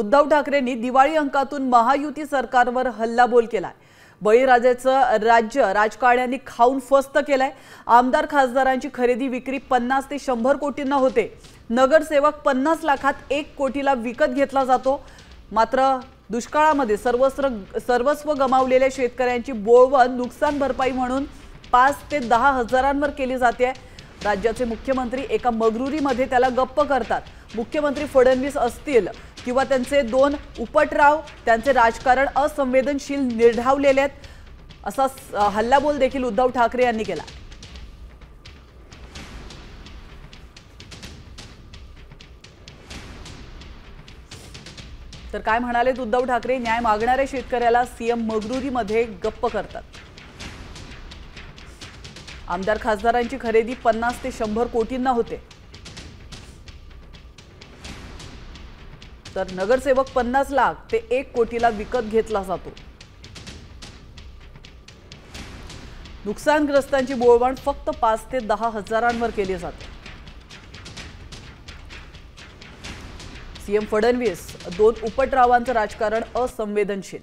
उद्धव ठाकरेंनी दिवाळी अंकातून महायुती सरकारवर हल्लाबोल केलाय। बळीराजाचं राज्य राजकारण्यांनी खाऊन फस्त केलाय। आमदार खासदारांची खरेदी विक्री 50 ते 100 कोटींना होते। नगरसेवक 50 लाखात 1 कोटीला विकत घेतला जातो। मात्र दुष्काळामध्ये सर्वस्व गमावलेल्या शेतकऱ्यांची बोळवण नुकसान भरपाई म्हणून 5 ते 10 हजारांवर केली जाते। राज्याचे मुख्यमंत्री एका मगरुरीमध्ये त्याला गप्प करतात। मुख्यमंत्री फडणवीस असतील किंवा त्यांचे 2 उपटराव त्यांचे राजकारण असंवेदनशील निर्ढावलेले आहेत असा हल्लाबोल देखील उद्धव ठाकरे यांनी केला। तर काय म्हणाले उद्धव ठाकरे, न्याय मागणाऱ्या शेतकऱ्याला सीएम मगरुरीमध्ये गप्प करतात। आमदार खासदारांची खरेदी 50 ते 100 कोटींना होते, तर नगरसेवक 50 लाख ते 1 कोटीला विकत घेतला जातो। नुकसानग्रस्तांची बोळवण फक्त 5 ते 10 हजारांवर केली जाते। सीएम फडणवीस 2 उपटरावांचं राजकारण असंवेदनशील।